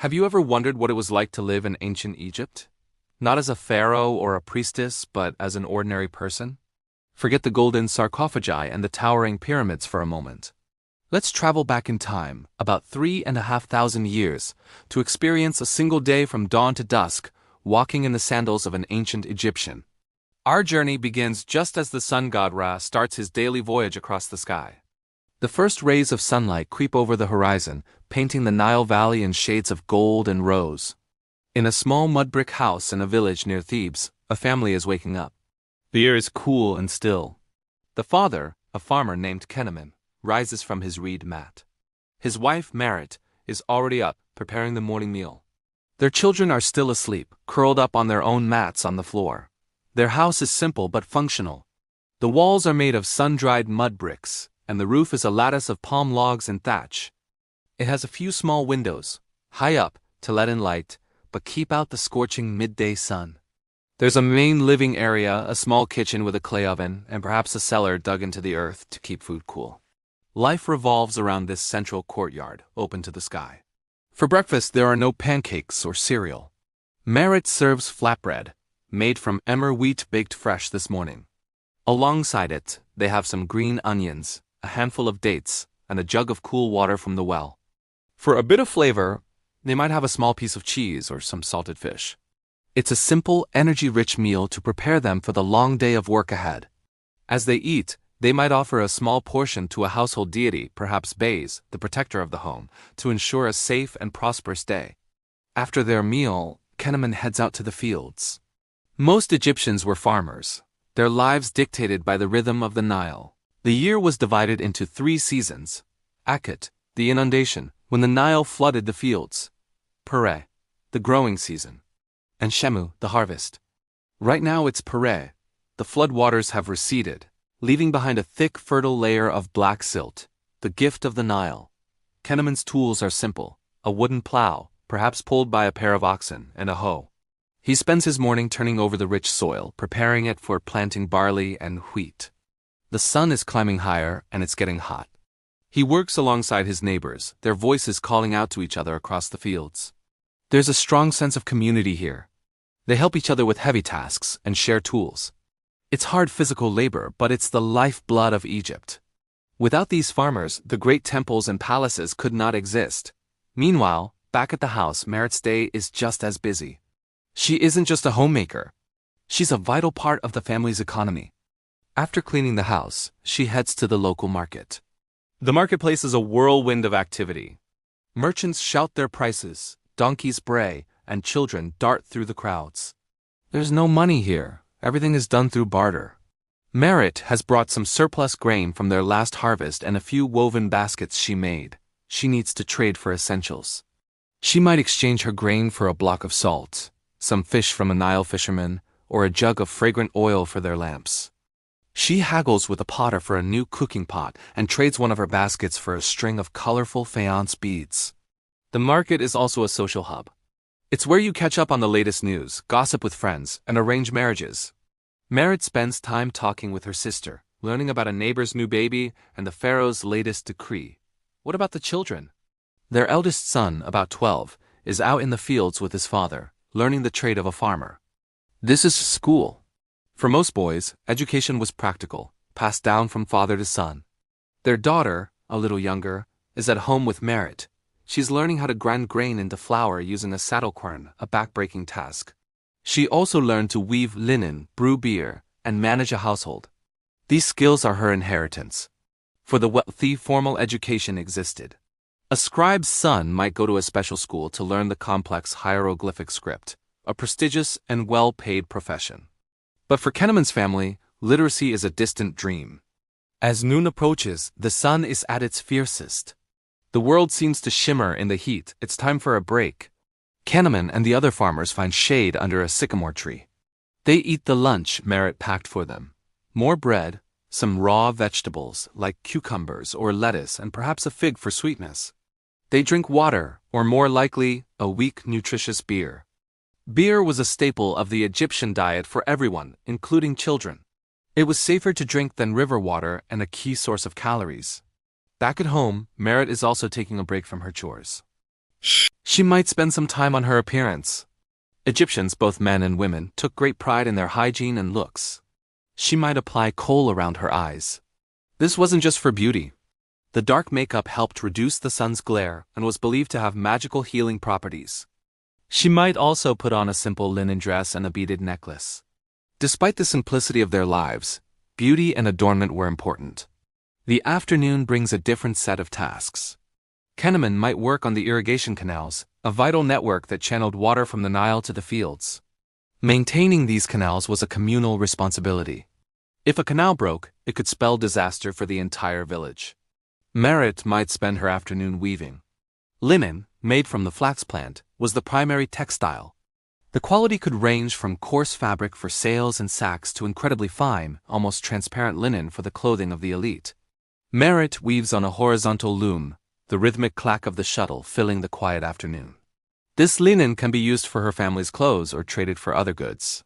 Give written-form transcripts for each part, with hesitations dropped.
Have you ever wondered what it was like to live in ancient Egypt? Not as a pharaoh or a priestess, but as an ordinary person? Forget the golden sarcophagi and the towering pyramids for a moment. Let's travel back in time, about 3,500 years, to experience a single day from dawn to dusk, walking in the sandals of an ancient Egyptian. Our journey begins just as the sun god Ra starts his daily voyage across the sky. The first rays of sunlight creep over the horizon, painting the Nile Valley in shades of gold and rose. In a small mud brick house in a village near Thebes, a family is waking up. The air is cool and still. The father, a farmer named Kenaman, rises from his reed mat. His wife, Marit, is already up, preparing the morning meal. Their children are still asleep, curled up on their own mats on the floor. Their house is simple but functional. The walls are made of sun-dried mud bricks, and the roof is a lattice of palm logs and thatch. It has a few small windows, high up, to let in light, but keep out the scorching midday sun. There's a main living area, a small kitchen with a clay oven, and perhaps a cellar dug into the earth to keep food cool. Life revolves around this central courtyard, open to the sky. For breakfast, there are no pancakes or cereal. Marit serves flatbread, made from emmer wheat baked fresh this morning. Alongside it, they have some green onions, a handful of dates, and a jug of cool water from the well. For a bit of flavor, they might have a small piece of cheese or some salted fish. It's a simple, energy-rich meal to prepare them for the long day of work ahead. As they eat, they might offer a small portion to a household deity, perhaps Bais, the protector of the home, to ensure a safe and prosperous day. After their meal, Kenaman heads out to the fields. Most Egyptians were farmers, their lives dictated by the rhythm of the Nile. The year was divided into 3 seasons: Akhet, the inundation, when the Nile flooded the fields; Pere, the growing season; and Shemu, the harvest. Right now it's Pere. The floodwaters have receded, leaving behind a thick, fertile layer of black silt, the gift of the Nile. Kenaman's tools are simple: a wooden plow, perhaps pulled by a pair of oxen, and a hoe. He spends his morning turning over the rich soil, preparing it for planting barley and wheat. The sun is climbing higher, and it's getting hot. He works alongside his neighbors, their voices calling out to each other across the fields. There's a strong sense of community here. They help each other with heavy tasks and share tools. It's hard physical labor, but it's the lifeblood of Egypt. Without these farmers, the great temples and palaces could not exist. Meanwhile, back at the house, Marit's day is just as busy. She isn't just a homemaker. She's a vital part of the family's economy. After cleaning the house, she heads to the local market. The marketplace is a whirlwind of activity. Merchants shout their prices, donkeys bray, and children dart through the crowds. There's no money here. Everything is done through barter. Marit has brought some surplus grain from their last harvest and a few woven baskets she made. She needs to trade for essentials. She might exchange her grain for a block of salt, some fish from a Nile fisherman, or a jug of fragrant oil for their lamps. She haggles with a potter for a new cooking pot and trades one of her baskets for a string of colorful faience beads. The market is also a social hub. It's where you catch up on the latest news, gossip with friends, and arrange marriages. Marit spends time talking with her sister, learning about a neighbor's new baby and the pharaoh's latest decree. What about the children? Their eldest son, about 12, is out in the fields with his father, learning the trade of a farmer. This is school. For most boys, education was practical, passed down from father to son. Their daughter, a little younger, is at home with Marit. She's learning how to grind grain into flour using a saddle quern, a back-breaking task. She also learned to weave linen, brew beer, and manage a household. These skills are her inheritance. For the wealthy, formal education existed. A scribe's son might go to a special school to learn the complex hieroglyphic script, a prestigious and well-paid profession. But for Kenaman's family, literacy is a distant dream. As noon approaches, the sun is at its fiercest. The world seems to shimmer in the heat. It's time for a break. Kenaman and the other farmers find shade under a sycamore tree. They eat the lunch Marit packed for them. More bread, some raw vegetables like cucumbers or lettuce, and perhaps a fig for sweetness. They drink water, or more likely, a weak, nutritious beer. Beer was a staple of the Egyptian diet for everyone, including children. It was safer to drink than river water and a key source of calories. Back at home, Marit is also taking a break from her chores. She might spend some time on her appearance. Egyptians, both men and women, took great pride in their hygiene and looks. She might apply kohl around her eyes. This wasn't just for beauty. The dark makeup helped reduce the sun's glare and was believed to have magical healing properties. She might also put on a simple linen dress and a beaded necklace. Despite the simplicity of their lives, beauty and adornment were important. The afternoon brings a different set of tasks. Kenneman might work on the irrigation canals, a vital network that channeled water from the Nile to the fields. Maintaining these canals was a communal responsibility. If a canal broke, it could spell disaster for the entire village. Merit might spend her afternoon weaving. Linen, made from the flax plant, was the primary textile. The quality could range from coarse fabric for sails and sacks to incredibly fine, almost transparent linen for the clothing of the elite. Merit weaves on a horizontal loom, the rhythmic clack of the shuttle filling the quiet afternoon. This linen can be used for her family's clothes or traded for other goods.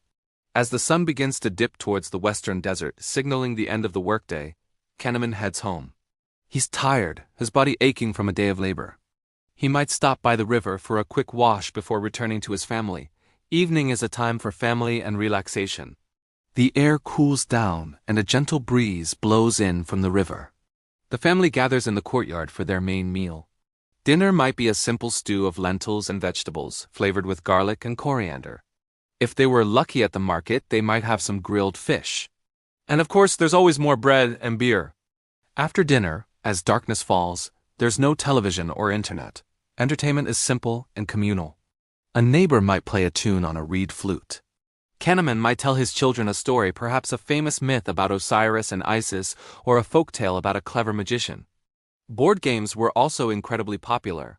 As the sun begins to dip towards the western desert, signaling the end of the workday, Kenneman heads home. He's tired, his body aching from a day of labor. He might stop by the river for a quick wash before returning to his family. Evening is a time for family and relaxation. The air cools down and a gentle breeze blows in from the river. The family gathers in the courtyard for their main meal. Dinner might be a simple stew of lentils and vegetables, flavored with garlic and coriander. If they were lucky at the market, they might have some grilled fish. And of course, there's always more bread and beer. After dinner, as darkness falls, there's no television or internet. Entertainment is simple and communal. A neighbor might play a tune on a reed flute. Kenneman might tell his children a story, perhaps a famous myth about Osiris and Isis, or a folktale about a clever magician. Board games were also incredibly popular.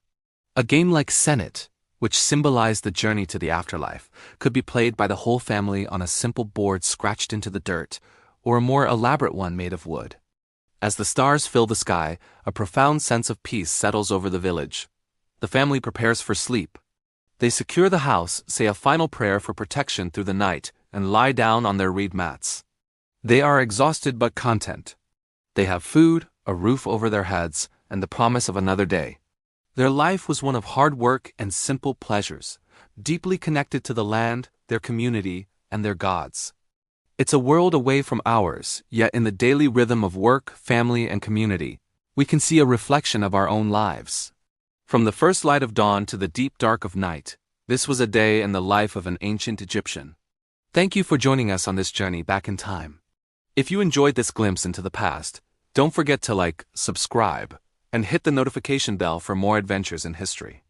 A game like Senet, which symbolized the journey to the afterlife, could be played by the whole family on a simple board scratched into the dirt, or a more elaborate one made of wood. As the stars fill the sky, a profound sense of peace settles over the village. The family prepares for sleep. They secure the house, say a final prayer for protection through the night, and lie down on their reed mats. They are exhausted but content. They have food, a roof over their heads, and the promise of another day. Their life was one of hard work and simple pleasures, deeply connected to the land, their community, and their gods. It's a world away from ours, yet in the daily rhythm of work, family, and community, we can see a reflection of our own lives. From the first light of dawn to the deep dark of night, this was a day in the life of an ancient Egyptian. Thank you for joining us on this journey back in time. If you enjoyed this glimpse into the past, don't forget to like, subscribe, and hit the notification bell for more adventures in history.